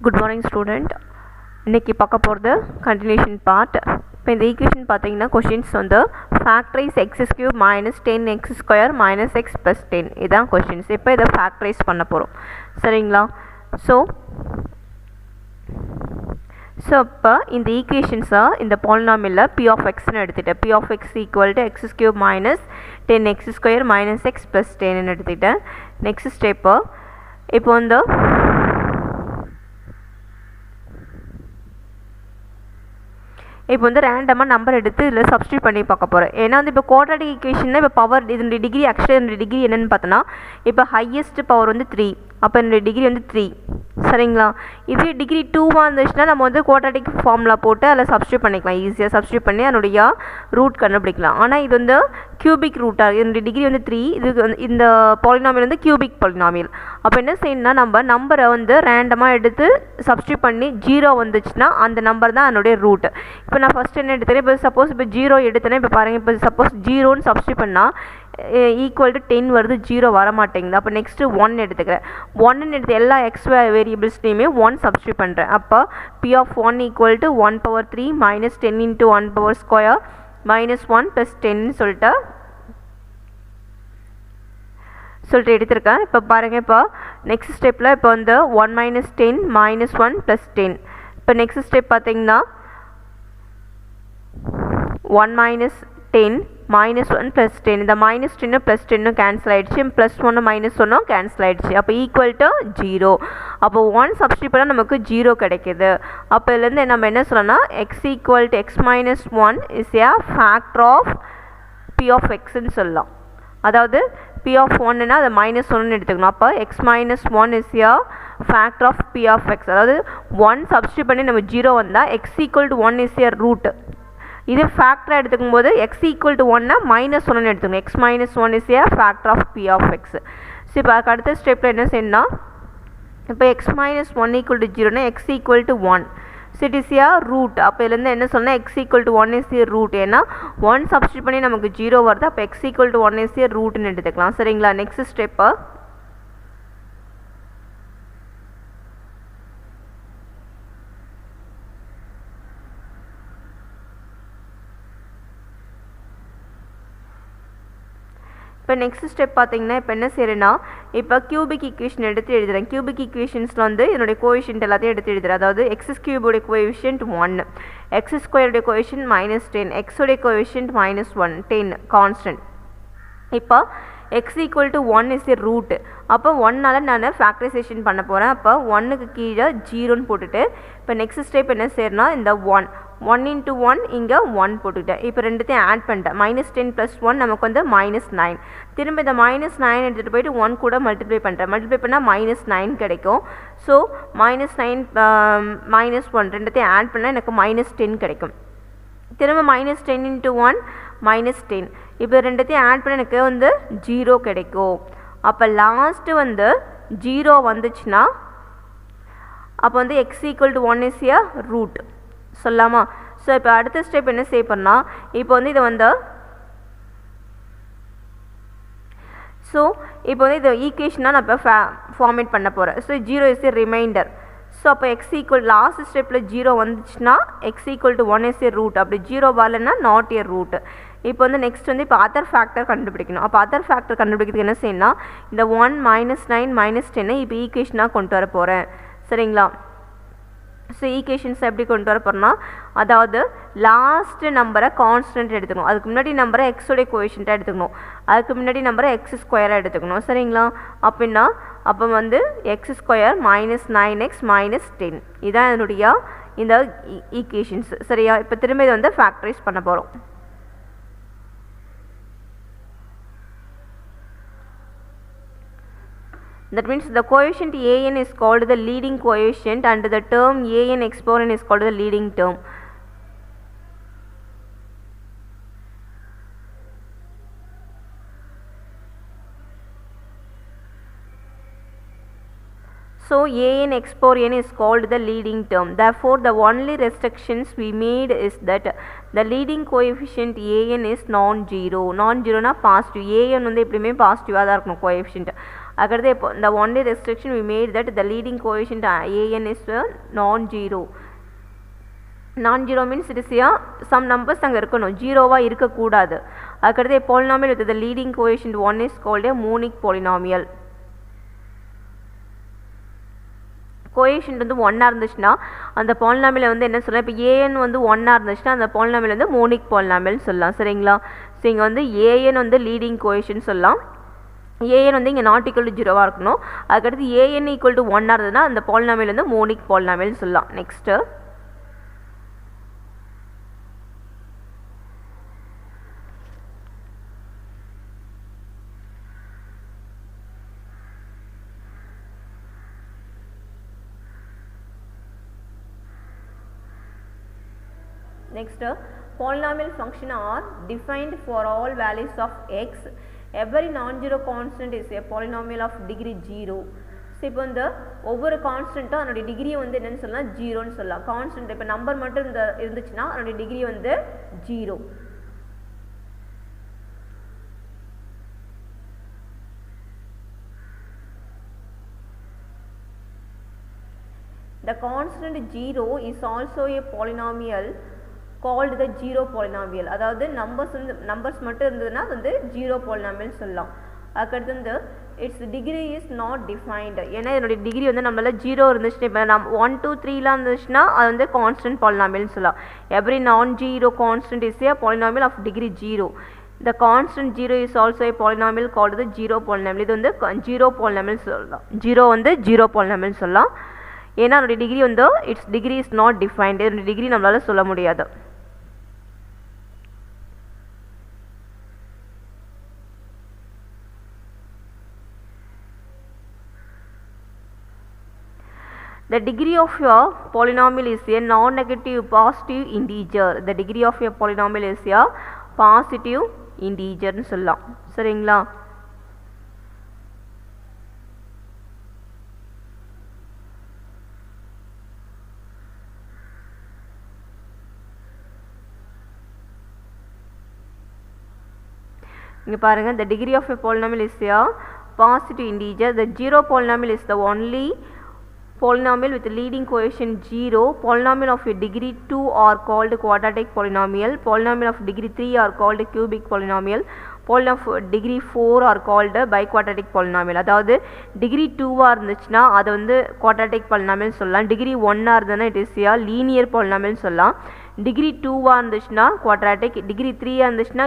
Good morning student. இன்றைக்கி பார்க்க போகிறது கண்டினியூஷன் பார்ட். இப்போ இந்த ஈக்குவேஷன் பார்த்தீங்கன்னா கொஷின்ஸ் வந்து factorise x³ minus 10x² minus x plus 10 இதுதான் கொஷின்ஸ். இப்போ இதை ஃபேக்டரைஸ் பண்ண போகிறோம், சரிங்களா? ஸோ இப்போ இந்த ஈக்குவேஷன்ஸை இந்த பாலினாமியலில் p of xன்னு எடுத்துகிட்டேன். p of x equal to x³ minus 10x² minus x plus 10ன்னு எடுத்துக்கிட்டேன். நெக்ஸ்ட் ஸ்டெப்பு இப்போ வந்து ரேண்டமாக நம்பர் எடுத்து இதில் சப்ஸ்டியூட் பண்ணி பார்க்க போகிறேன். ஏன்னா வந்து இப்போ குவாட்ராட்டிக் ஈக்குவேஷனில் இப்போ பவர் இதனுடைய டிகிரி ஆக்சுவலி இதனுடைய டிகிரி என்னென்னு பார்த்தோன்னா இப்போ ஹையஸ்ட் பவர் வந்து 3, அப்போ என்னுடைய டிகிரி வந்து 3, சரிங்களா? இதே டிகிரி 2வாக இருந்துச்சுன்னா நம்ம வந்து குவாட்ராட்டிக் ஃபார்முலா போட்டு அதில் சப்ஸ்டியூட் பண்ணிக்கலாம், ஈஸியாக சப்ஸ்டியூட் பண்ணி அதனுடைய ரூட் கண்டுபிடிக்கலாம். ஆனால் இது வந்து கியூபிக் ரூட்டாக இதனுடைய டிகிரி வந்து 3, இது வந்து இந்த பாலினாமியல் வந்து கியூபிக் பாலினாமியல். அப்போ என்ன செய்யணும்னா நம்ம நம்பரை வந்து ரேண்டமாக எடுத்து சப்ஸ்டியூட் பண்ணி 0 வந்துச்சுன்னா அந்த நம்பர் தான் அதனுடைய ரூட். இப்போ நான் ஃபஸ்ட் என்ன எடுத்தேன், இப்போ சப்போஸ் இப்போ 0 எடுத்தேன்னா இப்போ பாருங்கள், இப்போ சப்போஸ் 0ன்னு சப்ஸ்டியூட் பண்ணால் ஈக்குவல் டு 10 வருது, 0 வர மாட்டேங்குது. அப்போ நெக்ஸ்ட்டு 1 எடுத்துக்கிறேன். 1ன்னு எடுத்து எல்லா எக்ஸ் வேரியபிள்ஸ்லையுமே 1 சப்ஸ்டியூட் பண்ணுறேன். அப்போ p of 1 equal to 1/3 minus 10 into 1/² minus 1 plus 10ன்னு சொல்லிட்டு எடுத்திருக்கேன். இப்போ பாருங்கள், இப்போ நெக்ஸ்ட் ஸ்டெப்பில் இப்போ வந்து 1 மைனஸ் 10 மைனஸ் 1 ப்ளஸ் 10. இப்போ நெக்ஸ்ட் ஸ்டெப் பார்த்தீங்கன்னா 1 மைனஸ் 10 மைனஸ் 1 ப்ளஸ் 10, இந்த மைனஸ் 10 ப்ளஸ் 10 கேன்சல் ஆகிடுச்சு, ப்ளஸ் 1 மைனஸ் 1 கேன்சல் ஆகிடுச்சு. அப்போ ஈக்குவல் டு 0. அப்போ 1 சப்ஸ்டியூட் பண்ணால் நமக்கு 0 கிடைக்கிது. அப்போ இதுலேருந்து நம்ம என்ன சொல்லணும்னா x equal to x minus 1 is a factor of p of xன்னு சொல்லலாம். அதாவது p of 1ன்னா அதை மைனஸ் 1ன்னு எடுத்துக்கணும். அப்போ x minus 1 is a factor of p of x. அதாவது 1 சப்ஸ்டியூட் பண்ணி நம்ம 0 வந்தால் x equal to 1 is a root. இது ஃபேக்டராக எடுத்துக்கும் போது x ஈக்குவல் டு 1னா மைனஸ் 1ன்னு எடுத்துக்கணும். x minus 1 is a factor of p of x. So இப்போ அதுக்கு அடுத்த ஸ்டெப்பில் என்ன செய்யணும்னா இப்போ x மைனஸ் 1 ஈக்குவல் டு 0னா x equal to 1. So it is a root. அப்போ இதுலேருந்து என்ன சொன்னால் x equal to 1 is a root. ஏன்னா 1 சப்ஸ்டியூட் பண்ணி நமக்கு 0 வருது, அப்போ x ஈக்குவல் டு 1 இஸ் ஏ ரூட்னு எடுத்துக்கலாம், சரிங்களா? நெக்ஸ்ட் ஸ்டெப்பு இப்போ நெக்ஸ்ட் ஸ்டெப் பார்த்தீங்கன்னா இப்போ என்ன செய்யறேன்னா இப்போ கியூபிக் ஈக்குவேஷன் எடுத்து எழுதுறேன். கியூபிக் ஈக்குவேஷன்ஸில் வந்து என்னுடைய கோஎஃபிஷியன்ட் எல்லாத்தையும் எடுத்து எழுதுறேன். அதாவது x³ உடைய கோஎஃபிஷியன்ட் 1, x² உடைய கோஎஃபிஷியன்ட் மைனஸ் 10, x உடைய கோஎஃபிஷியன்ட் மைனஸ் 1, 10 கான்ஸ்டன்ட். இப்போ x equal to 1 is a root. அப்போ 1னால நான் ஃபேக்டரைசேஷன் பண்ண போகிறேன். அப்போ 1க்கு கீழே 0ன்னு போட்டுட்டு இப்போ நெக்ஸ்ட் ஸ்டெப் என்ன செய்யறேன்னா இந்த 1 இன்ட்டு 1 இங்கே 1 போட்டுக்கிட்டேன். இப்போ ரெண்டுத்தையும் ஆட் பண்ணிட்டேன். மைனஸ் 10 ப்ளஸ் 1 நமக்கு வந்து மைனஸ் 9. திரும்ப இந்த மைனஸ் 9 எடுத்துகிட்டு போயிட்டு 1 கூட மல்டிப்ளை பண்ணுறேன். மல்டிப்ளை பண்ணால் மைனஸ் 9 கிடைக்கும். ஸோ மைனஸ் 9 மைனஸ் 1 ரெண்டுத்தையும் ஆட் பண்ணால் எனக்கு மைனஸ் 10 கிடைக்கும். திரும்ப மைனஸ் 10 இன்ட்டு 1 மைனஸ் 10. இப்போ ரெண்டுத்தையும் ஆட் பண்ண எனக்கு வந்து 0 கிடைக்கும். அப்போ லாஸ்ட்டு வந்து 0 வந்துச்சுன்னா அப்போ வந்து x equal to 1 is a root சொல்லலாமா? ஸோ இப்போ அடுத்த ஸ்டெப் என்ன செய்ய பண்ணால் இப்போ வந்து இதை வந்து இப்போ வந்து இதை ஈக்குவேஷனாக நான் இப்போ ஃபார்மேட் பண்ண போகிறேன். So 0 is a remainder. So அப்போ x ஈக்குவல் லாஸ்ட் ஸ்டெப்பில் 0 வந்துச்சுன்னா x equal to 1 is a root. அப்படி 0 வரலன்னா நாட் ஏ ரூட். இப்போ வந்து நெக்ஸ்ட் வந்து இப்போ அதர் ஃபேக்டர் கண்டுபிடிக்கணும். அப்போ அதர் ஃபேக்டர் கண்டுபிடிக்கிறதுக்கு என்ன செய்யணும்னா இந்த 1 மைனஸ் 9 மைனஸ் 10 இப்போ ஈக்குவேஷனாக கொண்டு வர போகிறேன், சரிங்களா? ஸோ ஈக்குவேஷன்ஸ் எப்படி கொண்டு வர போகிறோம்னா அதாவது லாஸ்ட்டு நம்பரை கான்ஸ்டன்ட் எடுத்துக்கணும், அதுக்கு முன்னாடி நம்பரை எக்ஸோடைய கோஎஃபிஷியன்ட்டாக எடுத்துக்கணும், அதுக்கு முன்னாடி நம்பரை x² எடுத்துக்கணும், சரிங்களா? அப்படின்னா அப்போ வந்து x² மைனஸ் 9x மைனஸ் 10 இதான் என்னுடைய இந்த ஈக்குவேஷன்ஸ், சரியா? இப்போ திரும்ப இதை வந்து ஃபேக்டரைஸ் பண்ண போகிறோம். That means the coefficient an is called the leading coefficient and the term an exponent is called the leading term. So an exponent is called the leading term. Therefore the only restrictions we made is that the leading coefficient an is non-zero. Non-zero na positive. an வந்து எப்படியுமே பாசிட்டிவாக தான் இருக்கணும் coefficient. அதுக்கடுத்து இப்போ the only restriction we made that the leading coefficient an is non-zero. Non-zero means it is some numbers அங்கே இருக்கணும், ஜீரோவாக இருக்கக்கூடாது. அதுக்கடுத்து polynomial with the leading coefficient 1 is called a monic polynomial. Coefficient வந்து 1 இருந்துச்சுன்னா அந்த பாலினாமியலை வந்து என்ன சொல்லலாம், இப்போ ஏஎன் வந்து 1 இருந்துச்சுன்னா அந்த பாலினாமியல் வந்து மோனிக் பாலினாமியல் சொல்லலாம். சரிங்களா? ஸோ இங்கே வந்து ஏஎன் வந்து லீடிங் கோஎஃபிஷியன்ட் சொல்லலாம். ஏஎன் வந்து இங்கே நாட் ஈக்குவல் டு 0 இருக்கணும். அதுக்கடுத்து ஏஎன் ஈக்குவல் டு 1 இருந்ததுன்னா அந்த பாலினாமியல் வந்து மோனிக் பாலினாமியல் சொல்லலாம். Next polynomial function are defined for all values of x. Every non-zero constant is a polynomial of degree 0. So இப்போ இந்த ஒவ்வொரு கான்ஸ்டண்ட்டும் அதனுடைய டிகிரியை வந்து என்னென்னு சொல்லலாம், ஜீரோன்னு சொல்லலாம். கான்ஸ்டன்ட் இப்போ நம்பர் மட்டும் இருந்துச்சுன்னா அதனுடைய டிகிரி வந்து 0. The constant 0 is also a polynomial called the zero polynomial. அதாவது நம்பர்ஸ் மட்டும் இருந்ததுன்னா வந்து ஜீரோ polynomial சொல்லலாம். அதுக்கடுத்து வந்து its degree is not defined. ஏன்னா இதனுடைய டிகிரி வந்து நம்மளால 0 இருந்துச்சுன்னா, இப்போ நம்ம 1 2 3லாம் இருந்துச்சுன்னா அது வந்து கான்ஸ்டன்ட் பாலினாமியல்னு சொல்லலாம். Every non-zero constant is a polynomial of degree 0. The constant 0 is also a polynomial called the zero polynomial. இது வந்து ஜீரோ polynomial சொல்லலாம். ஜீரோ வந்து ஜீரோ polynomial சொல்லலாம். ஏன்னா அதனுடைய டிகிரி வந்து it's degree is not defined. இதனுடைய டிகிரி நம்மளால சொல்ல முடியாது. The degree of your polynomial is a non-negative positive integer. The degree of your polynomial is a positive integer னு சொல்லலாம். சரிங்களா? இங்கே பாருங்க, the degree of a polynomial is a positive integer. The zero polynomial is the only polynomial with leading coefficient 0. Polynomial of a degree 2 are called quadratic polynomial. Polynomial of degree 3 are called cubic polynomial. Polynomial of degree 4 are called biquadratic polynomial. அதாவது degree 2 இருந்துச்சுன்னா அது வந்து quadratic polynomial சொல்லலாம். Degree 1 இருந்ததுன்னா it is a linear polynomial சொல்லலாம். Degree 2 இருந்துச்சுன்னா quadratic, degree 3 இருந்துச்சுன்னா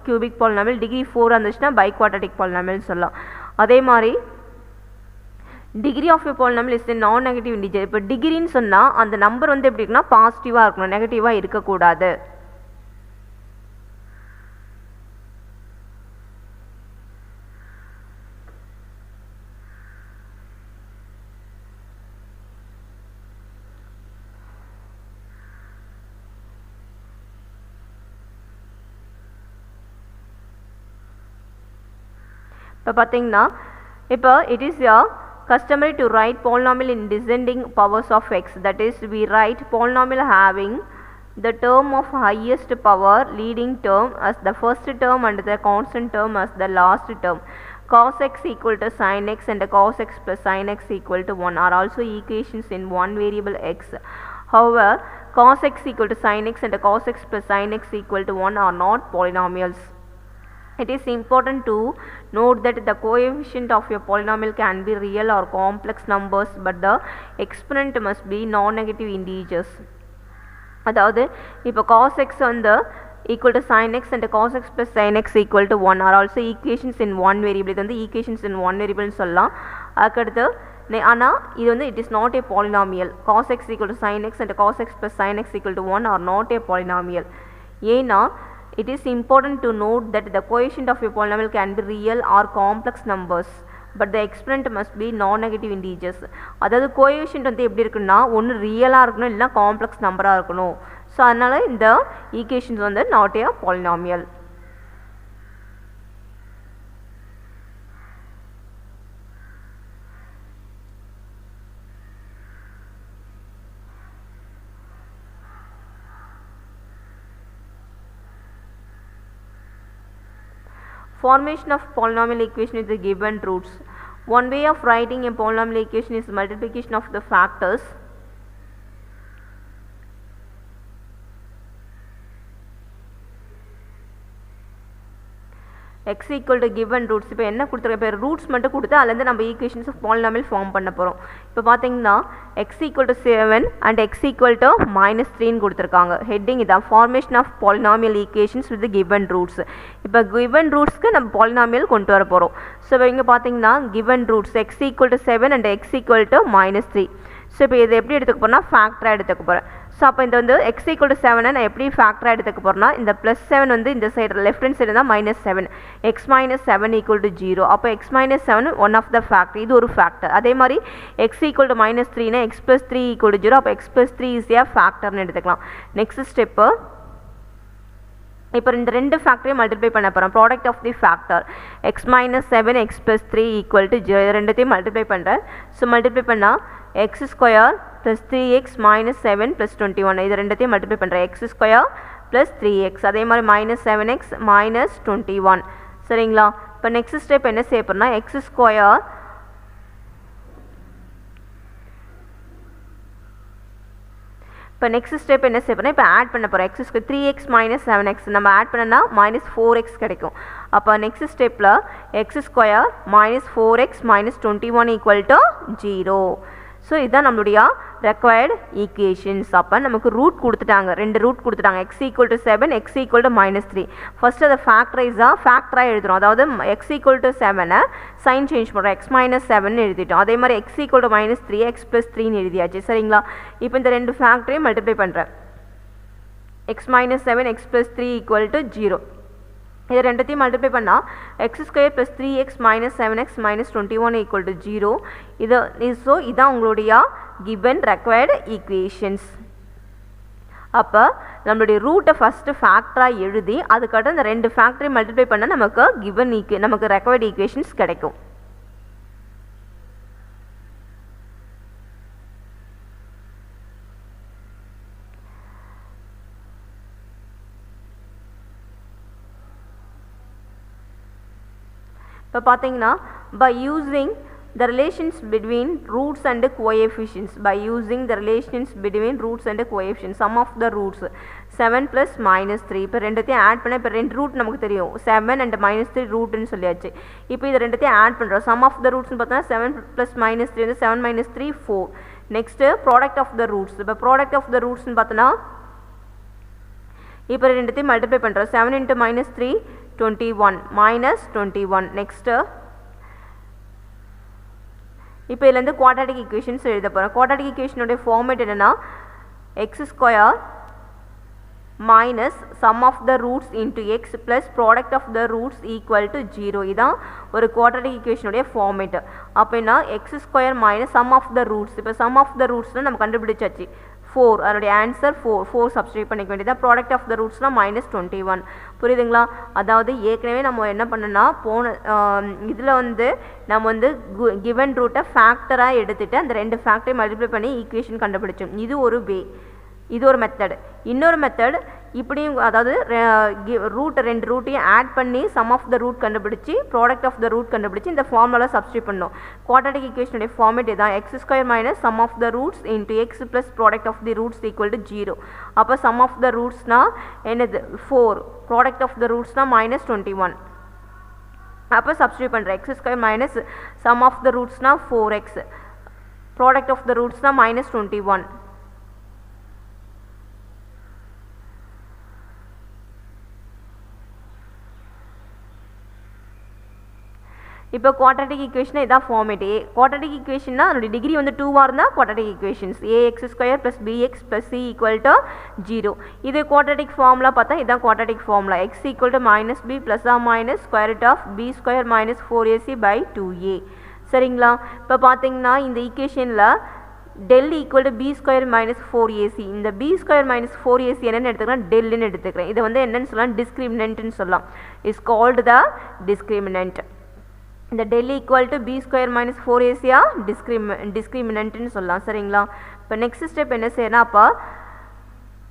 cubic polynomial, degree 4 இருந்துச்சுன்னா biquadratic polynomial சொல்லலாம். அதே மாதிரி degree of a polynomial is non negative integer. இப்போ டிகிரின்னு சொன்னால் அந்த நம்பர் வந்து எப்படி இருக்குன்னா பாசிட்டிவாக இருக்கணும், நெகட்டிவாக இருக்கக்கூடாது. இப்போ பார்த்தீங்கன்னா இப்போ it is a customary to write polynomial in descending powers of x. That is, we write polynomial having the term of highest power leading term as the first term and the constant term as the last term. Cos x equal to sin x and cos x plus sin x equal to 1 are also equations in one variable x. However, cos x equal to sin x and cos x plus sin x equal to 1 are not polynomials. It is important to note that the coefficient of a polynomial can be real or complex numbers, but the exponent must be non-negative integers. அதாவது இப்போ cos x வந்து equal to sin x and cos x plus sin x equal to 1 are also equations in one variable. இது வந்து equations in one variable சொல்லலாம். அதுக்கடுத்து ஆனால் இது வந்து it is not a polynomial. Cos x equal to sin x and cos x plus sin x equal to 1 are not a polynomial. ஏன்னா it is important to note that the coefficient of a polynomial can be real or complex numbers, but the exponent must be non-negative integers. அதாவது coefficient வந்து எப்படி இருக்குன்னா ஒன்று ரியலாக இருக்கணும், இல்லைனா complex நம்பராக இருக்கணும். ஸோ அதனால் இந்த ஈக்குவேஷன்ஸ் வந்து not a polynomial. formation of polynomial equation with the given roots. One way of writing a polynomial equation is multiplication of the factors. x equal to given roots. இப்போ என்ன கொடுத்துருக்க இப்போ roots மட்டும் கொடுத்து அதுலேருந்து நம்ம ஈக்குவேஷன்ஸ் ஆஃப் பாலினாமியல் ஃபார்ம் பண்ண போகிறோம். இப்போ பார்த்தீங்கன்னா x equal to 7 and x equal to -3 கொடுத்துருக்காங்க. ஹெட்டிங் இதான் formation of polynomial equations with given roots. இப்போ கிவன் ரூட்ஸ்க்கு நம்ம பாலினாமியல் கொண்டு வர போகிறோம். ஸோ இங்கே பார்த்தீங்கன்னா given roots x equal to 7 and x equal to -3. So இப்போ இதை எப்படி எடுத்துக்க போகிறேன்னா ஃபேக்டராக எடுத்துக்க போகிறேன். ஸோ அப்போ இந்த வந்து x equal to 7 நான் எப்படி ஃபேக்டராக எடுத்துக்க போகிறேன்னா இந்த +7 வந்து இந்த சைடு லெஃப்ட் ஹேண்ட் சைடு தான் -7 x - 7 equal to 0. அப்போ x - 7 one of the factor, இது ஒரு ஃபேக்டர். அதே மாதிரி x equal to -3 னா x + 3 equal to 0. அப்போ x + 3 இஸ் ஏ ஃபேக்டர்னு எடுத்துக்கலாம். நெக்ஸ்ட் ஸ்டெப்பு இப்போ இந்த ரெண்டு ஃபேக்டரையும் மல்டிப்ளை பண்ண போகிறோம். Product of the factor x - 7 x + 3 equal to 0. ரெண்டுத்தையும் மல்டிப்ளை பண்ணுறேன். ஸோ மல்டிப்ளை பண்ணால் x² + 3x - 7 + 21. இது ரெண்டுத்தையும் மல்டிப்ளை பண்ணுறேன். x² + 3x அதே மாதிரி -7x - 21. சரிங்களா? இப்போ நெக்ஸ்ட் ஸ்டெப் என்ன செய்ய போகிறோம்னா x² இப்போ நெக்ஸ்ட் ஸ்டெப் என்ன செய்ய போகிறோம், இப்போ ஆட் பண்ண போகிறோம். x 3x - 7x நம்ம ஆட் பண்ணனா -4x கிடைக்கும். அப்போ நெக்ஸ்ட் ஸ்டெப்பில் x² - 4x - 21 equal to 0. So இதுதான் நம்மளுடைய ரெக்வயர்டு ஈக்குவேஷன்ஸ். அப்போ நமக்கு ரூட் கொடுத்துட்டாங்க, ரெண்டு ரூட் கொடுத்துட்டாங்க. x equal to 7 x equal to -3. First அதை ஃபேக்டராக எழுதுகிறோம். அதாவது x equal to 7 sign change பண்ணுறோம். x - 7 எழுதிட்டோம். அதே மாதிரி x equal to -3 x + 3 எழுதியாச்சு. சரிங்களா? இப்போ இந்த ரெண்டு ஃபேக்டரையும் மல்டிப்ளை பண்ணுறேன். x - 7 x + 3 equal to 0. இது ரெண்டுத்தையும் மல்டிப்ளை பண்ணால் x² + 3x - 7x - 21 equal to 0. So இதான் உங்களுடைய கிவன் ரெக்வயர்டு ஈக்குவேஷன்ஸ். அப்போ நம்மளுடைய ரூட்டை ஃபஸ்ட்டு ஃபேக்டராக எழுதி அதுக்கடுத்து இந்த ரெண்டு ஃபேக்டரையும் மல்டிப்ளை பண்ணால் நமக்கு ரெக்வயர்டு ஈக்குவேஷன்ஸ் கிடைக்கும். இப்போ பார்த்தீங்கன்னா by using the relations between roots and coefficients, sum of the roots 7 plus -3. இப்போ ரெண்டுத்தையும் ஆட் பண்ண இப்போ ரெண்டு ரூட் நமக்கு தெரியும், 7 and -3 ரூட்னு சொல்லியாச்சு. இப்போ இது ரெண்டுத்தையும் ஆட் பண்ணுறோம். சம் ஆஃப் த ரூட்ஸ்னு பார்த்தா 7 plus -3 வந்து 7 - 3 4. Next product of the roots. இப்போ ப்ராடக்ட் ஆஃப் த ரூட்ஸ்னு பார்த்தோன்னா இப்போ ரெண்டுத்தையும் மல்டிப்ளை பண்ணுறோம். 7 × -3 21 -21. நெக்ஸ்ட்டு இப்போ இதுலேருந்து குவாட்ராட்டிக் ஈக்குவேஷன்ஸ் எழுத போகிறோம். குவாட்ராட்டிக் ஈக்குவேஷனுடைய ஃபார்மேட் என்னென்னா x² minus sum of the roots into x plus product of the roots equal to 0. இதான் ஒரு குவாட்ராட்டிக் ஈக்குவேஷனுடைய ஃபார்மேட். அப்போனா x² minus sum of the roots. இப்போ sum of the rootsனால் நம்ம கண்டுபிடிச்சாச்சு 4. அதனுடைய ஆன்சர் 4 சப்ஸ்டிட்யூட் பண்ணிக்க வேண்டியது. ப்ராடக்ட் ஆஃப் த ரூட்ஸ்னால் -21. புரியுதுங்களா? அதாவது ஏற்கனவே நம்ம என்ன பண்ணோன்னா இதில் வந்து நம்ம வந்து கிவன் ரூட்டை ஃபேக்டராக எடுத்துகிட்டு அந்த ரெண்டு ஃபேக்டரை மல்டிப்ளை பண்ணி ஈக்குவேஷன் கண்டுபிடிச்சோம். இது ஒரு வே, இது ஒரு மெத்தட். இன்னொரு மெத்தட் இப்படியும், அதாவது ரெண்டு ரூட்டையும் ஆட் பண்ணி சம் ஆஃப் த ரூட் கண்டுபிடிச்சி ப்ராடக்ட் ஆஃப் த ரூட் கண்டுபிடிச்சி இந்த ஃபார்முலா சப்ஸ்டிட்யூட் பண்ணோம். குவாட்ராட்டிக் ஈக்குவேஷனுடைய ஃபார்மேட் இதான் x² minus sum of the roots into x plus product of the roots equal to 0. அப்போ sum of the rootsனா என்னது 4, product of the rootsனா -21. அப்போ substitute பண்ணுறேன். x² minus sum of the rootsனா 4x, product of the rootsனா -21. இப்போ quadratic equation இதான் format. Quadratic ஈக்குவேஷன்னா அதோட degree வந்து 2 இருந்தால் quadratic equations ax² + bx + c equal to 0. இது குவாட்ராட்டிக் ஃபார்முலா பார்த்தா இதான் quadratic formula. x equal to -b + or minus square root of b² - 4ac/2a. சரிங்களா? இப்போ பார்த்தீங்கன்னா இந்த ஈக்குவேஷனில் del equal to b² - 4ac. இந்த b² - 4ac என்னன்னு எடுத்துக்கிறேன், டெல்லுன்னு எடுத்துக்கிறேன். இதை வந்து என்னன்னு சொல்லலாம், டிஸ்கிரிமினன்ட்னு சொல்லலாம். Is called the discriminant. இந்த del equal to b² - 4ac டிஸ்கிரிமினன்ட்னு சொல்லலாம். சரிங்களா? இப்போ நெக்ஸ்ட் ஸ்டெப் என்ன செய்யணும், அப்போ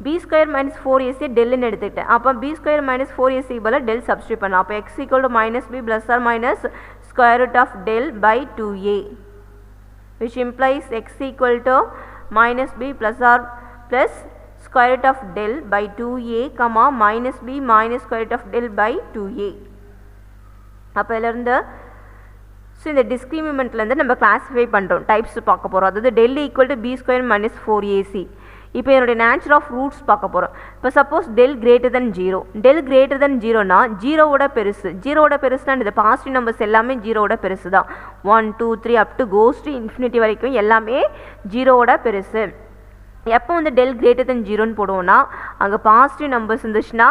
b square minus 4ac டெல்னு எடுத்துக்கிட்டேன். அப்போ b square minus 4ac பதிலா del substitute பண்ணலாம். அப்போ x equal to minus b plus or minus square root of del by 2a, which implies x equal to minus b plus or plus square root of del by 2a comma minus b minus square root of del by 2a. அப்போ இதிலிருந்து so இந்த டிஸ்கிரிமினன்ட்லேருந்து நம்ம classify பண்ணுறோம், types பார்க்க போகிறோம். அதாவது del equal to b square minus 4ac. இப்போ என்னுடைய நேச்சர் ஆஃப் ரூட்ஸ் பார்க்க போகிறோம். இப்போ suppose del greater than 0, del greater than 0னா ஜீரோவோட பெருசு. ஜீரோவோட பெருசுனா இந்த பாசிட்டிவ் நம்பர்ஸ் எல்லாமே ஜீரோவோட பெருசு தான். 1 2 3 up to goes to infinity வரைக்கும் எல்லாமே ஜீரோவோட பெருசு. எப்போ வந்து டெல் கிரேட்டர் தென் 0ன்னு போடுவோம்னா அங்கே பாசிட்டிவ் நம்பர்ஸ் இருந்துச்சுன்னா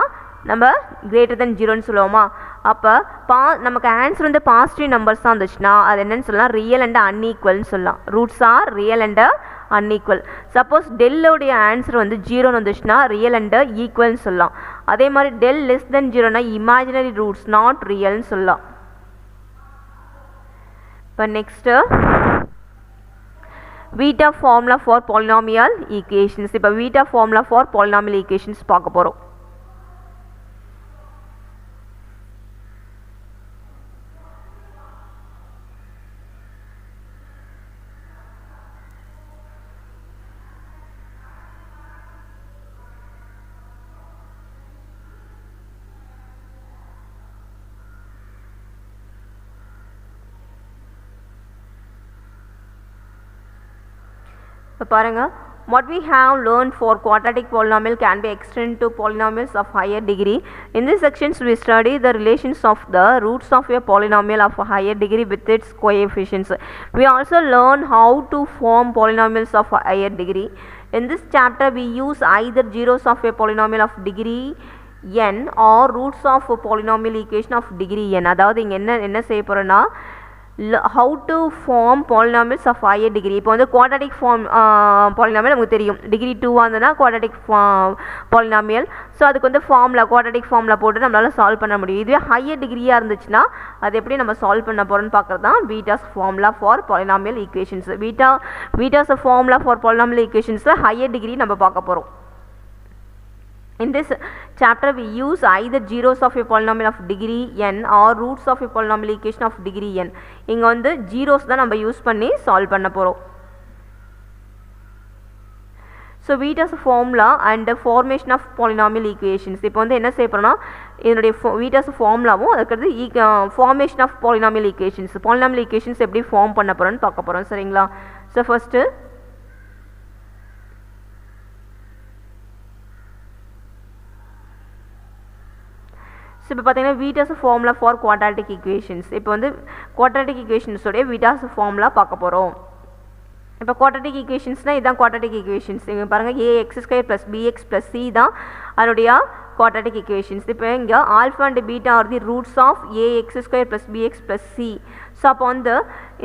நம்ம கிரேட்டர் தென் 0ன்னு சொல்லுவோமா. அப்போ நமக்கு ஆன்சர் வந்து பாசிட்டிவ் நம்பர்ஸ் தான் இருந்துச்சுன்னா அது என்னன்னு சொல்லலாம், ரியல் அண்ட் அன்ஈக்குவல்னு சொல்லலாம். Roots are real and unequal. Suppose டெல்லோடைய ஆன்சர் வந்து 0ன்னு வந்துச்சுன்னா ரியல் அண்ட் ஈக்குவல்னு சொல்லலாம். அதே மாதிரி டெல் லெஸ் தென் 0னா இமேஜினரி ரூட்ஸ் நாட் ரியல்னு சொல்லலாம். இப்போ next Vita formula for polynomial equations. இப்போ Vita formula for polynomial equations பார்க்க போகிறோம். இப்போ பாருங்கள், what we have learned for quadratic polynomial can be extended to polynomials of higher degree. In this sections we study the relations of the roots of a polynomial of a higher degree with its coefficients. We also learn how to form polynomials of a higher degree. In this chapter we use either zeros of a polynomial of degree n or roots of a polynomial equation of degree n. அதாவது இங்கே என்ன செய்ய போகிறோன்னா how to form polynomials of higher degree. இப்போ வந்து quadratic form polynomial நமக்கு தெரியும், degree 2 வந்ததுன்னா quadratic polynomial. ஸோ அதுக்கு வந்து ஃபார்முலா quadratic formula போட்டு நம்மளால் சால்வ் பண்ண முடியும். இதுவே ஹையர் டிகிரியாக இருந்துச்சுன்னா அது எப்படி நம்ம சால்வ் பண்ண போகிறோன்னு பார்க்குறது தான் Vita's formula for polynomial equations. Vita's formula for polynomial equations higher degree நம்ம பார்க்க போகிறோம். In this chapter we use either zeros of a polynomial of degree n or roots of a polynomial equation of degree n. இங்கே வந்து zeros தான் நம்ம use பண்ணி solve பண்ண போகிறோம். So Vita's formula and the formation of polynomial equations. இப்போ வந்து என்ன செய்ய போகிறோம்னா இதனுடைய Vita's formulaவும் அதுக்கடுத்து formation of polynomial equations, polynomial equations எப்படி ஃபார்ம் பண்ண போகிறோன்னு பார்க்க போகிறோம். சரிங்களா? ஸோ ஃபஸ்ட்டு ஸோ இப்போ பார்த்தீங்கன்னா Vita's formula for quadratic equations. இப்போ வந்து quadratic equationஸோடைய Vita's formula பார்க்க போகிறோம். இப்போ quadratic equationsனால் இதுதான் quadratic equations. இங்கே பாருங்கள் ax² + bx + c தான் அதனுடைய quadratic equations. இப்போ இங்கே alpha and beta are the roots of ax² + bx + c. So அப்போ வந்து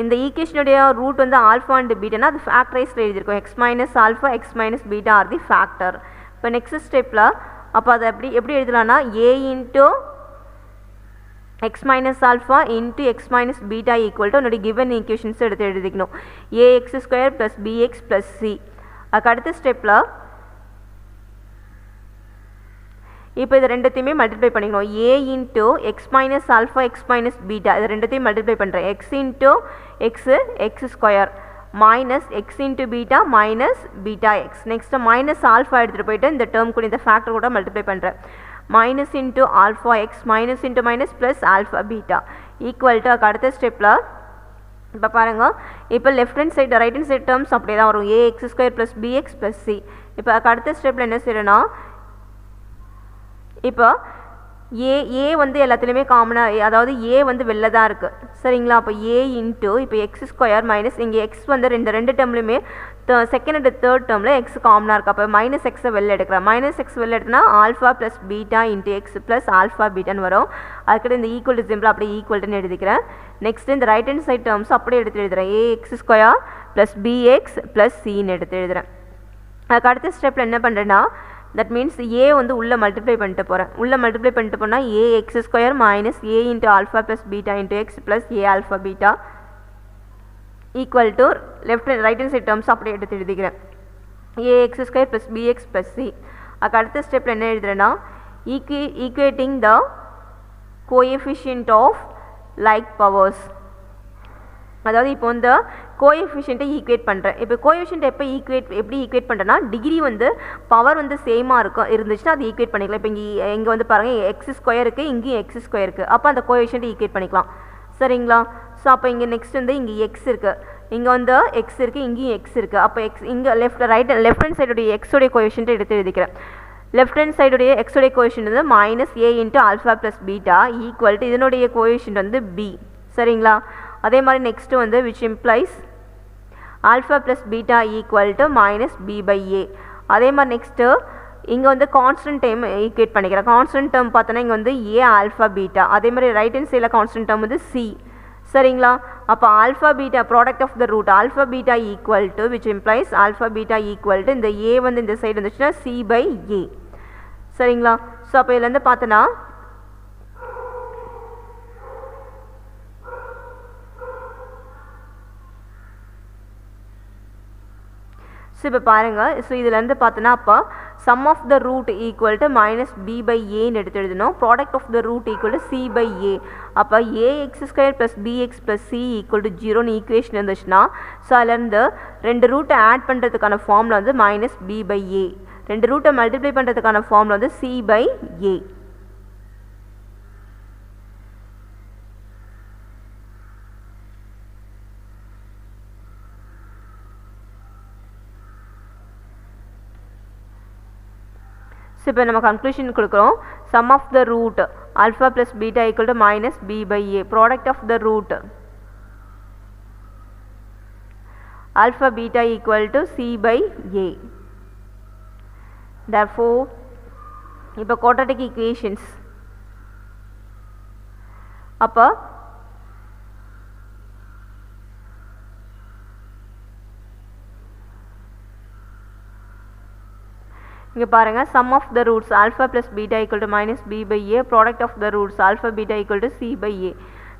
இந்த ஈக்குவேஷனுடைய ரூட் வந்து ஆல்ஃபா அண்ட் பீட்டானா அது ஃபேக்டரைஸில் எழுதியிருக்கோம். x - alpha x - beta are the factor. இப்போ நெக்ஸ்ட் ஸ்டெப்பில் அப்போ அதை எப்படி எழுதலாம்னா a into x minus alpha into x minus beta equal to என்னுடைய given equations எடுத்து எழுதிக்கணும். ax² plus bx plus c. அதுக்கு அடுத்த ஸ்டெப்பில் இப்போ இது ரெண்டுத்தையுமே மல்டிப்ளை பண்ணிக்கணும். a into x minus alpha x minus beta இது ரெண்டுத்தையும் மல்டிப்ளை பண்ணுறேன். x into x² minus x into beta minus beta x. Next minus alpha எடுத்துகிட்டு போயிட்டு இந்த டேர்ம் கூட இந்த ஃபேக்டர் கூட மல்டிப்ளை பண்ணுறேன். minus into alpha x minus into minus plus alpha beta equal to அடுத்த ஸ்டெப்பில் இப்போ பாருங்கள், இப்போ left hand side right hand side terms அப்படியே தான் வரும். ax² plus bx plus c. இப்போ அடுத்த ஸ்டெப்பில் என்ன செய்யணும்னா இப்போ ஏ வந்து எல்லாத்துலேயுமே காமனாக, அதாவது ஏ வந்து வெளில தான் இருக்குது. சரிங்களா? அப்போ a இன்ட்டு இப்போ x² மைனஸ் இங்கே எக்ஸ் வந்து ரெண்டு டேர்ம்லையுமே செகண்ட் அண்ட் தேர்ட் டேர்மில் எக்ஸ் காமனாக இருக்குது. அப்போ மைனஸ் எக்ஸை வெளில எடுக்கிறேன். மைனஸ் எக்ஸ் வெளில எடுத்தனா alpha plus beta into x plus alpha பீட்டான்னு வரும். அதுக்கிட்ட இந்த ஈக்குவல் டு சிம்பிள் அப்படியே ஈக்குவல்ட்டுன்னு எழுதிக்கிறேன். நெக்ஸ்ட் இந்த ரைட் ஹேண்ட் சைட் டேர்ம்ஸ் அப்படியே எடுத்து எழுதுகிறேன். ax² ப்ளஸ் bx ப்ளஸ் சின்னு எடுத்து எழுதுகிறேன். அதுக்கு அடுத்த ஸ்டெப்பில் என்ன பண்ணுறேன்னா தட் மீன்ஸ் a வந்து உள்ளே மல்டிப்ளை பண்ணிட்டு போகிறேன். உள்ளே மல்டிப்ளை பண்ணிட்டு போனால் ax² minus a into alpha plus beta into x plus a alpha beta equal to right hand side terms அப்படியே எடுத்து எழுதிக்கிறேன். ax² plus bx plus c. அதுக்கு அடுத்த ஸ்டெப்பில் என்ன எழுதுறேன்னா equating the coefficient of like powers. அதாவது இப்போ இந்த கோஎஃபிஷியண்ட்டை ஈக்குவேட் பண்ணுறேன். இப்போ கோஎஃபிஷியன்ட் எப்படி ஈக்குவேட் பண்ணுறேன்னா டிகிரி வந்து பவர் வந்து சேமாக இருந்துச்சுன்னா அது ஈக்குவேட் பண்ணிக்கலாம். இப்போ இங்கே வந்து பாருங்கள் x² இருக்குது, இங்கேயும் x² இருக்குது. அப்போ அந்த கோஎஃபிஷியன்ட் ஈக்குவேட் பண்ணிக்கலாம். சரிங்களா? ஸோ அப்போ இங்கே நெக்ஸ்ட் வந்து இங்கே எக்ஸ் இருக்குது, இங்கே வந்து எக்ஸ் இருக்குது, இங்கேயும் எக்ஸ் இருக்குது. அப்போ எக்ஸ் இங்கே லெஃப்ட் ஹேண்ட் சைடுடைய எக்ஸோடைய கோஎஃபிஷியன்ட்டை எடுத்து எழுதிக்கிறேன். லெஃப்ட் ஹேண்ட் சைடுடைய எக்ஸோடைய கோஎஃபிஷியன்ட் வந்து -a × alpha + beta equal to இதனுடைய கோஎஃபிஷியன்ட் வந்து b. சரிங்களா? அதே மாதிரி நெக்ஸ்ட் வந்து which implies alpha + beta equal to -b/a. அதே மாதிரி நெக்ஸ்ட்டு இங்கே வந்து கான்ஸ்டன்ட் டைம் ஈக்குவேட் பண்ணிக்கிறேன். கான்ஸ்டன்ட் டேர்ம் பார்த்தோன்னா இங்கே வந்து a ஆல்ஃபா பீட்டா. அதே மாதிரி ரைட் ஹேண்ட் சைடில் கான்ஸ்டன்ட் டேர்ம் வந்து c. சரிங்களா? அப்போ alpha beta product of the root alpha beta equal to which implies alpha beta equal to இந்த a வந்து இந்த சைடு வந்துச்சுன்னா c/a. சரிங்களா? ஸோ அப்போ இதுலேருந்து பார்த்தோன்னா ஸோ இப்போ பாருங்கள். ஸோ இதுலேருந்து பார்த்தோன்னா அப்போ sum of the root equal to -b/a எடுத்து எழுதணும். Product of the root equal to c/a. அப்போ ax² + bx + c equal to 0ன்னு ஈக்குவேஷன் இருந்துச்சுன்னா ஸோ அதுலேருந்து ரெண்டு ரூட்டை ஆட் பண்ணுறதுக்கான ஃபார்மில் வந்து -b/a, ரெண்டு ரூட்டை மல்டிப்ளை பண்ணுறதுக்கான ஃபார்மில் வந்து c/a. ஸோ இப்போ நம்ம கன்க்ளூஷன் கொடுக்குறோம். Sum of the root alpha + beta equal to -b/a. Product of the root alpha beta equal to c/a. therefore இப்போ quadratic equations அப்போ இங்கே பாருங்கள் sum of the roots alpha + beta equal to -b/a, product of the roots alpha beta equal to c/a.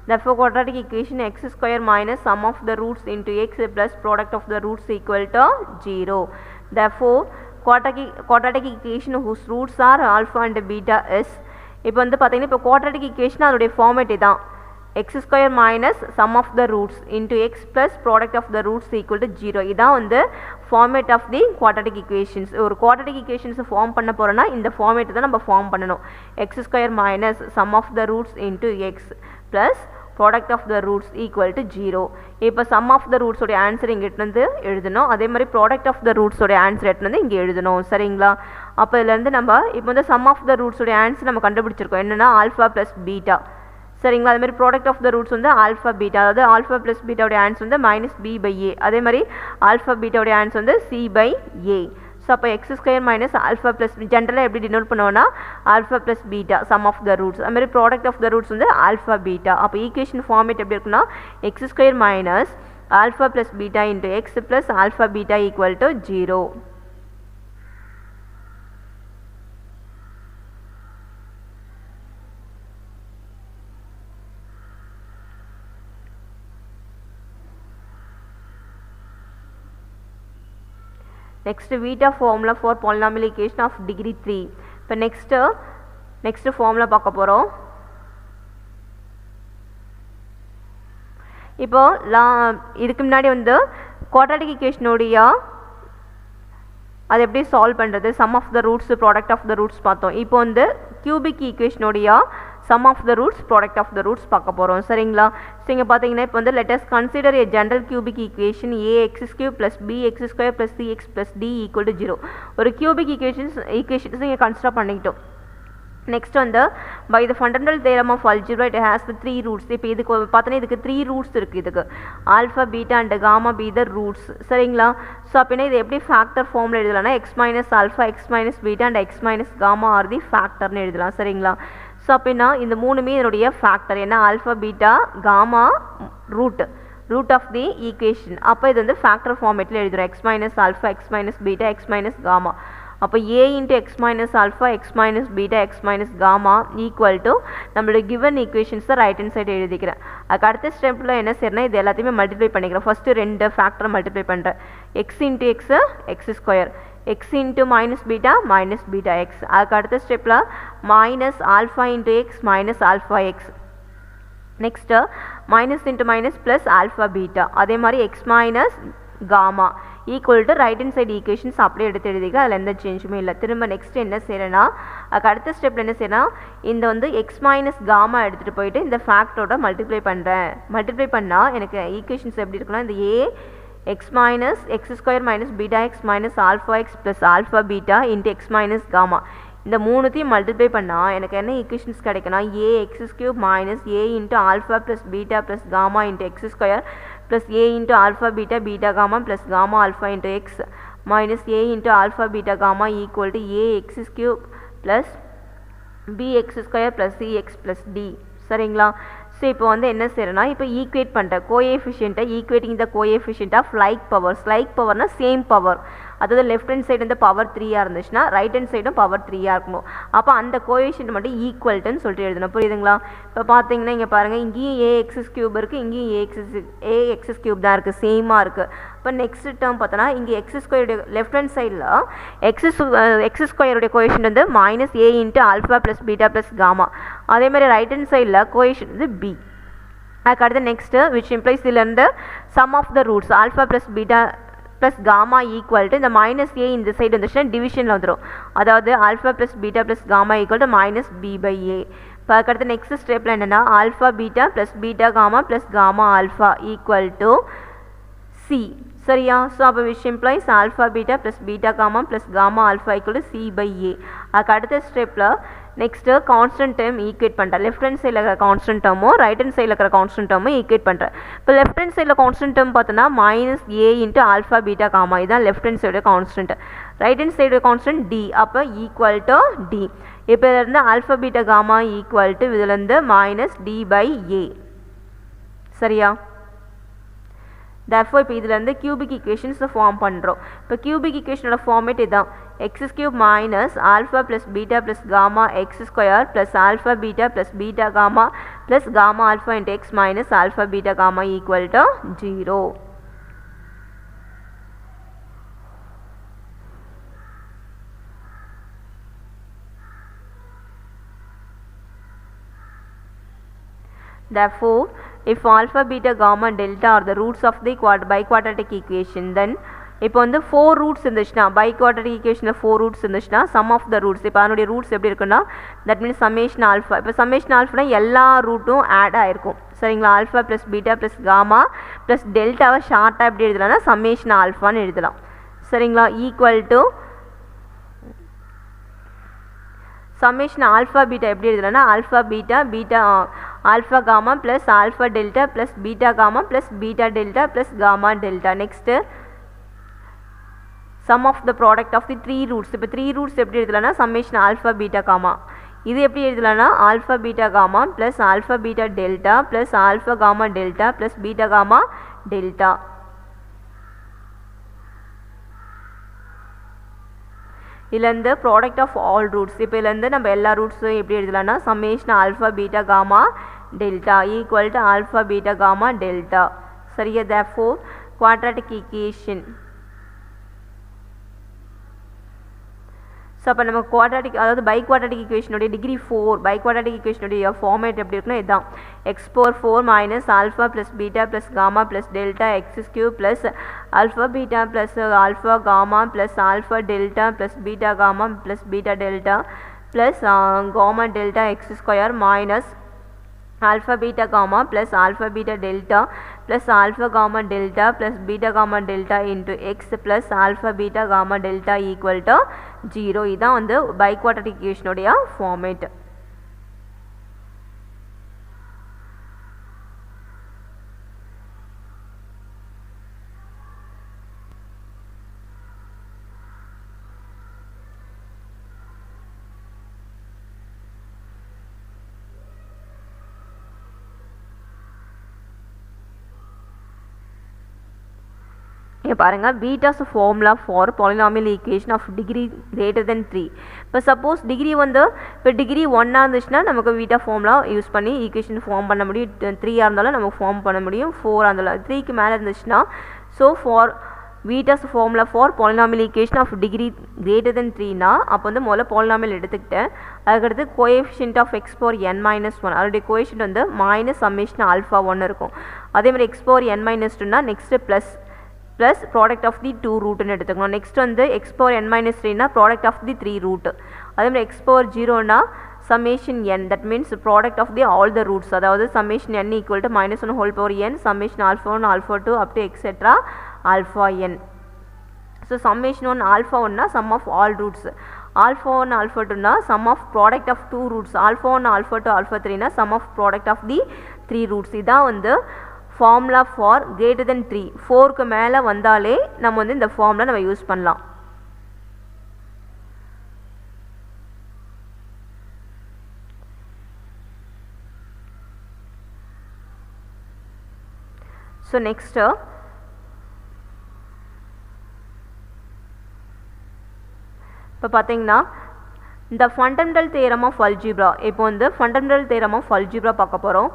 Therefore quadratic equation x² minus sum of the roots into x plus product of the roots equal to 0. Therefore quadratic equation whose roots are alpha and beta is இப்போ வந்து பார்த்தீங்கன்னா இப்போ quadratic equation அதோடைய format இதான் x² minus sum of the roots into x plus product of the roots equal to 0. இதான் வந்து format of the quadratic equations. ஒரு quadratic equations form பண்ண போகிறோன்னா இந்த ஃபார்மேட் தான் நம்ம ஃபார்ம் பண்ணணும். x² minus sum of the roots into x plus product of the roots equal to 0. இப்போ sum of the roots உடைய ஆன்சர் இங்கே எடுத்து எழுதணும். அதே மாதிரி product of the roots உடைய ஆன்சர் எடுத்து இங்கே எழுதணும். சரிங்களா? அப்போ இதுலேருந்து நம்ம இப்போ வந்து sum of the roots உடைய ஆன்சர் நம்ம கண்டுபிடிச்சிருக்கோம். என்னென்னா ஆல்ஃபா ப்ளஸ் பீட்டா. சரிங்களா? அதே மாதிரி ப்ராடக்ட் ஆஃப் த ரூட்ஸ் வந்து ஆல்ஃபா பீட்டா, அதாவது ஆல்ஃபா ப்ளஸ் பீட்டாவுடைய ஆன்சர் வந்து -b/a. அதே மாதிரி ஆல்ஃபா பீட்டாவுடைய ஆன்சர் வந்து c/a. ஸோ அப்போ x² minus ஆல்ஃபா ப்ளஸ் ஜென்ரலாக எப்படி டினோட் பண்ணுவோன்னா alpha plus beta sum of the roots. அது மாதிரி ப்ராடக்ட் ஆஃப் த ரூட்ஸ் வந்து ஆல்ஃபா பீட்டா. அப்போ ஈக்குவேஷன் ஃபார்மேட் எப்படி இருக்குன்னா x² minus alpha plus beta into x plus alpha beta equal to 0. Next beta formula for polynomial equation of degree 3. இப்போ next formula பார்க்க போகிறோம். இப்போ இதுக்கு முன்னாடி வந்து quadratic equation உடைய அது எப்படி சால்வ் பண்ணுறது, sum of the roots product of the roots பார்த்தோம். இப்போ வந்து cubic equation உடைய sum of the roots product of the roots பார்க்க போகிறோம். சரிங்களா? ஸோ இங்கே பார்த்தீங்கன்னா இப்போ வந்து let us consider a general cubic equation ax³ plus bx² plus cx plus d equal to 0. ஒரு cubic equations இங்கே கன்சிடர் பண்ணிக்கிட்டோம். நெக்ஸ்ட் வந்து by the fundamental theorem of algebra it has the 3 roots. இப்போ இதுக்கு பார்த்தோன்னா இதுக்கு 3 ரூட்ஸ் இருக்குது. இதுக்கு alpha beta and gamma be the roots. சரிங்களா? ஸோ அப்படின்னா இது எப்படி ஃபேக்டர் ஃபார்மில் எழுதலாம்னா x minus alpha x minus beta and x minus gamma are the ஃபேக்டர்னு எழுதலாம். சரிங்களா? ஸோ அப்படின்னா இந்த மூணுமே இதனுடைய ஃபேக்டர் என்ன alpha beta gamma root of the equation. அப்போ இது வந்து ஃபேக்டர் ஃபார்மேட்டில் எழுதுகிறோம் x minus alpha x minus beta x minus gamma. அப்போ a into x minus alpha x minus beta x minus gamma equal to நம்மளுடைய given equations right hand side எழுதிக்கிறேன். அதுக்கு அடுத்த ஸ்டெப்பில் என்ன செய்யறேன்னா இது எல்லாத்தையுமே மல்டிப்ளை பண்ணிக்கிறேன். ஃபஸ்ட்டு ரெண்டு ஃபேக்டரை மல்டிப்ளை பண்ணுறேன். x into x x² x into minus beta x. அதுக்கு அடுத்த ஸ்டெப்பில் minus alpha into x minus alpha x. next minus into minus plus alpha beta. அதே மாதிரி x minus gamma equal to right hand side equations அப்படியே எடுத்து எழுதிக்க, அதில் எந்த சேஞ்சுமே இல்லை. திரும்ப நெக்ஸ்ட் என்ன செய்யறேன்னா, அதுக்கு அடுத்த ஸ்டெப்பில் என்ன செய்யறேன்னா, இந்த வந்து எக்ஸ் மைனஸ் காமா எடுத்துகிட்டு போயிட்டு இந்த ஃபேக்டோட மல்டிப்ளை பண்ணுறேன். மல்டிப்ளை பண்ணால் எனக்கு ஈக்குவேஷன்ஸ் எப்படி இருக்குன்னா, இந்த a x minus x square minus beta x minus alpha x plus alpha beta into x minus gamma, இந்த மூணுத்தையும் மல்டிப்ளை பண்ணால் எனக்கு என்ன ஈக்குவேஷன்ஸ் கிடைக்குன்னா, a x cube minus a into alpha plus beta plus gamma into x square plus a into alpha beta beta gamma plus gamma alpha into x minus a into alpha beta gamma equal to a x cube plus b x square plus c x plus d. சரிங்களா? So இப்போ வந்து என்ன செய்யறேன்னா, இப்போ equate பண்ணுறேன் கோஎஃபிஷியண்ட்டை, equating the coefficient of like powers. Like பவர்னா same power, அதாவது லெஃப்ட் ஹேண்ட் சைடு வந்து பவர் 3 இருந்துச்சுன்னா ரைட் ஹேண்ட் சைடும் பவர் 3 இருக்கணும். அப்போ அந்த கோஎஃபிஷியண்ட் மட்டும் ஈக்குவல்ட்டுன்னு சொல்லிட்டு எழுதணும். புரியுதுங்களா? இப்போ பார்த்தீங்கன்னா இங்கே பாருங்கள், இங்கேயும் ஏஎக்ஸ் கியூப் இருக்குது, இங்கேயும் ஏஎக்ஸ் கியூப் தான் இருக்குது, சேமாக இருக்குது. இப்போ நெக்ஸ்ட் டேர்ம் பார்த்தோன்னா இங்கே எக்ஸ் ஸ்கொயருடைய லெஃப்ட் ஹேண்ட் சைடில் எக்ஸ் ஸ்கொயருடைய கோஎஃபிஷியண்ட் வந்து minus a into alpha plus beta plus gamma. அதேமாதிரி ரைட் ஹேண்ட் சைடில் கோஎஃபிஷியண்ட் வந்து பி. அதுக்கு அடுத்து நெக்ஸ்ட்டு விச் இம்ப்ளைஸ் இதிலேருந்து sum of the roots alpha plus beta plus gamma equal to இந்த மைனஸ் ஏ இந்த சைடு வந்துச்சுன்னா டிவிஷனில் வந்துடும். அதாவது alpha plus beta plus gamma equal to minus b by a. இப்போ அதுக்கடுத்து நெக்ஸ்ட் ஸ்டெப்பில் என்னென்னா, alpha beta plus beta gamma plus gamma alpha equal to c. சரியா? ஸோ அப்போ which implies alpha beta plus beta gamma plus gamma alpha equal to c by a. அதுக்கு அடுத்த ஸ்டெப்பில் next constant term equate பண்ணுறேன். Left hand சைடில் இருக்கிற constant டேர்மோ right hand சைடில் இருக்கிற கான்ஸ்டன்ட் டேர்மோ ஈக்குவேட் பண்ணுறேன். இப்போ லெஃப்ட் ஹேண்ட் சைடில் கான்ஸ்டன்ட் டேர்ம் பார்த்தோன்னா minus a into alpha beta gamma, இதுதான் left hand side constant. Right hand side constant d, அப்போ ஈக்குவல் டு டி. இப்போ இதிலேருந்து alpha beta gamma equal to இதுலேருந்து மைனஸ் டி பை ஏ. சரியா? therefore இப்போ இதிலேருந்து கியூபிக் ஈக்குவேஷன்ஸை ஃபார்ம் பண்ணுறோம். இப்போ கியூபிக் ஈக்குவேஷனோட ஃபார்மேட் இதுதான், x cube minus alpha plus beta plus gamma x square plus alpha beta plus beta gamma plus gamma alpha into x minus alpha beta gamma equal to 0. therefore if alpha beta gamma delta are the roots of the biquadratic equation, then இப்போ வந்து 4 roots இருந்துச்சுன்னா biquadratic equationல 4 roots இருந்துச்சுன்னா sum of the roots, இப்போ அதனுடைய roots எப்படி இருக்குன்னா, that means summation alpha. இப்போ சம்மேஷன் ஆல்ஃபானா எல்லா ரூட்டும் ஆட் ஆகிருக்கும். சரிங்களா? Alpha plus beta plus gamma plus டெல்டாவை ஷார்ட்டாக எப்படி எழுதலாம்னா சம்மேஷன் ஆல்ஃபான்னு எழுதலாம். சரிங்களா? Equal to summation alpha beta எப்படி எழுதலாம்னா alpha beta beta alpha gamma plus alpha delta plus beta gamma plus beta delta plus gamma delta. Next sum of the product of the 3 roots. இப்போ 3 roots எப்படி எழுதலாம்னா summation alpha beta gamma, இது எப்படி எழுதலாம்னா alpha beta gamma plus alpha beta delta plus alpha gamma delta plus beta gamma delta. இதுலேருந்து product of all roots, இப்போ இதுலேருந்து நம்ம எல்லா ரூட்ஸும் எப்படி எழுதலாம்னா summation alpha beta gamma delta equal to alpha beta gamma delta. சரியா? therefore quadratic equation. ஸோ அப்போ நம்ம குவாட்ராட்டிக், அதாவது பைக்வாட்ராட்டிக் ஈக்குவேஷனுடைய டிகிரி 4, பைக்வாட்ராட்டிக் ஈக்குவேஷனுடைய ஃபார்மேட் எப்படி இருக்குன்னா இதுதான், x power 4 minus alpha plus beta plus gamma plus delta x cube plus alpha beta plus alpha gamma plus alpha delta plus beta gamma plus beta delta plus gamma delta x square minus alpha beta gamma plus alpha beta delta plus alpha gamma delta plus beta gamma delta into x plus alpha beta gamma delta equal to 0. இதான் வந்து biquadratic equation உடைய format. இங்கே பாருங்கள், Vieta's formula for polynomial equation of degree greater than 3. இப்போ suppose degree வந்து இப்போ degree 1 இருந்துச்சுன்னா நமக்கு பீட்டா ஃபார்முலா யூஸ் பண்ணி ஈக்குவேஷன் ஃபார்ம் பண்ண முடியும். 3 இருந்தாலும் நமக்கு ஃபார்ம் பண்ண முடியும். 4 இருந்தாலும் 3க்கு மேலே இருந்துச்சுன்னா so for Vieta's formula for polynomial equation of degree greater than 3 னா அப்போ வந்து முதல்ல polynomial எடுத்துக்கிட்டேன். அதுக்கடுத்து coefficient of x power n minus 1 அதோடைய coefficient வந்து minus summation alpha 1 இருக்கும். அதே மாதிரி x power n minus 2 னா next plus product of the 2 root னு எடுத்துக்கணும். next வந்து x power n minus 3 னா product of the 3 root. அதே மாதிரி x power 0 னா summation n, that means product of the all the roots, அதாவது summation n equal to minus 1 whole power n, summation alpha 1 alpha 2 up to etc alpha n. So summation 1 alpha 1 na sum of all roots, alpha 1 alpha 2 na sum of product of 2 roots, alpha 1 alpha 2 alpha 3 na sum of product of the 3 roots. இதான் வந்து formula for greater than 3. 4 க்கு மேல வந்தாலே நம்ம வந்து இந்த formula நம்ம use பண்ணலாம். So next இப்போ பார்த்தீங்கன்னா இந்த ஃபண்டமெண்டல் தியரம் ஆஃப் அல்ஜிப்ரா, இப்போ வந்து ஃபண்டமெண்டல் தியரம் ஆஃப் அல்ஜிப்ரா பார்க்க போகிறோம்.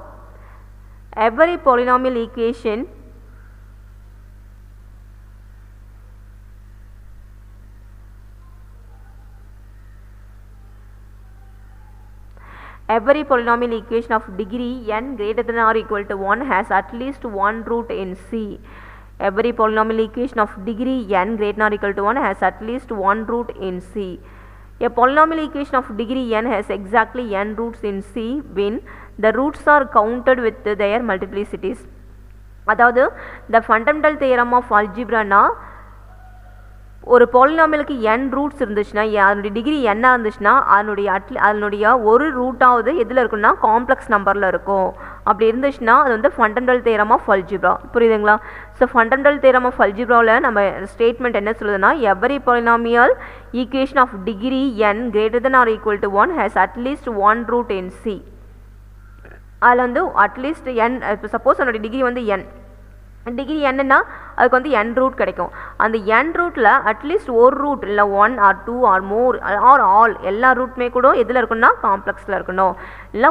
Every polynomial equation of degree n greater than or equal to 1 has at least one root in C. Every polynomial equation of degree n greater than or equal to 1 has at least one root in C. A polynomial equation of degree n has exactly n roots in C when the roots are counted with their multiplicities. அதாவது the fundamental theorem of algebra னா ஒரு பாலினாமியலுக்கு n roots இருந்துச்சுன்னா, அதனுடைய degree n இருந்துச்சுன்னா அதனுடைய ஒரு ரூட்டாவது எதில் இருக்குன்னா காம்ப்ளெக்ஸ் நம்பரில் இருக்கும். அப்படி இருந்துச்சுன்னா அது வந்து ஃபண்டமெண்டல் தியரம் ஆஃப் அல்ஜிப்ரா. புரியுதுங்களா? ஸோ ஃபண்டமெண்டல் தியரம் ஆஃப் அல்ஜிப்ராவில் நம்ம ஸ்டேட்மெண்ட் என்ன சொல்லுதுன்னா, every polynomial equation of degree n greater than or equal to 1 has at least one root in C. அதில் வந்து அட்லீஸ்ட் n, இப்போ சப்போஸ் அதனுடைய டிகிரி வந்து n, டிகிரி என்னன்னா அதுக்கு வந்து n ரூட் கிடைக்கும். அந்த n ரூட்டில் அட்லீஸ்ட் ஒரு ரூட் இல்லை 1 or 2 or more or all எல்லா ரூட்மே கூட எதில் இருக்குன்னா காம்ப்ளெக்ஸில் இருக்கணும். இல்லை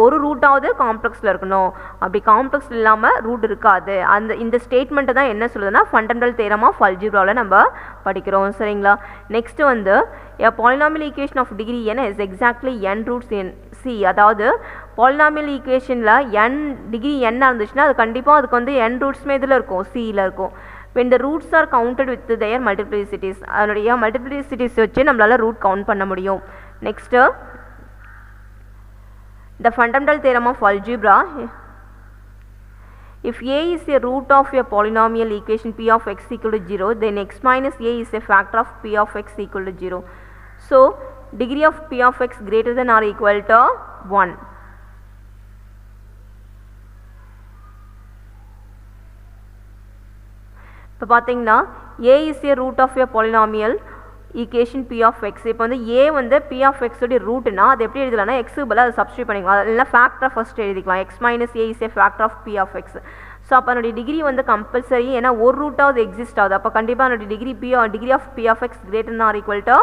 ஒரு ரூட்டாவது காம்ப்ளெக்ஸில் இருக்கணும். அப்படி காம்ப்ளெக்ஸ் இல்லாமல் ரூட் இருக்காது. இந்த ஸ்டேட்மெண்ட்டை தான் என்ன சொல்லுதுன்னா ஃபண்டமெண்டல் தியரம் ஆஃப் அல்ஜிப்ராவில் நம்ம படிக்கிறோம். சரிங்களா? நெக்ஸ்ட் வந்து a polynomial equation of degree n is exactly n roots in C. அதாவது பாலினாமியல் ஈக்குவேஷனில் n டிகிரி n இருந்துச்சுன்னா அது கண்டிப்பாக அதுக்கு வந்து n ரூட்ஸ்மே இதில் இருக்கும், சியில் இருக்கும். when the roots are counted with their multiplicities, அதனுடைய multiplicities வச்சு நம்மளால் ரூட் கவுண்ட் பண்ண முடியும். Next the fundamental theorem of algebra, if a is a root of a polynomial equation p of x equal to 0, then x minus a is a factor of p of x equal to 0. So degree of p of x greater than or equal to 1. இப்போ பார்த்தீங்கன்னா a is a root of a polynomial equation p of x. இப்போ வந்து a வந்து p of x உடைய ரூட்னா அது எப்படி எழுதலாம்னா x பதிலாக அதை சப்ஸ்டியூட் பண்ணிக்கலாம். இல்லைனா ஃபேக்டரை ஃபர்ஸ்ட் எழுதிக்கலாம். x minus a is a factor of p of x. So அப்போ அதனுடைய டிகிரி வந்து கம்பல்சரி, ஏன்னா ஒரு ரூட்டாவது எக்ஸிஸ்ட் ஆகுது. அப்போ கண்டிப்பாக அதனுடைய degree of p of x greater than or equal to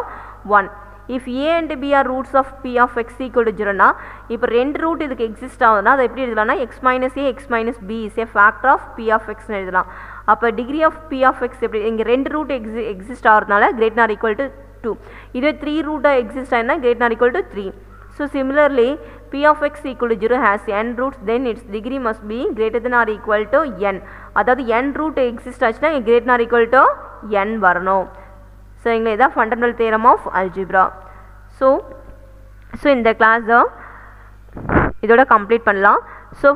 1. if a and b are roots of p of x equal to 0 னா இப்போ ரெண்டு ரூட் இதுக்கு எக்ஸிஸ்ட் ஆகுதுன்னா அதை எப்படி எழுதலாம்னா x minus a x minus b is a factor of p of x னு எழுதலாம். அப்போ degree of p of x எப்படி, இங்கே ரெண்டு ரூட் எக்ஸிஸ்ட் ஆகிறதுனால greater than or equal to 2. இதுவே 3 ரூட்டாக எக்ஸிஸ்ட் ஆகினா greater than or equal to 3. So similarly p of x equal to 0 has n roots, then its degree must be greater than or equal to n. அதாவது n root exist ஆச்சுன்னா greater than or equal to n வரணும். சரிங்களா? இதான் fundamental theorem of algebra. So இந்த கிளாஸை இதோட complete பண்ணலாம். So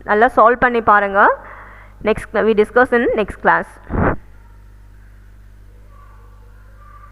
நல்லா சால்வ் பண்ணி பாருங்கள். next we discuss in next class.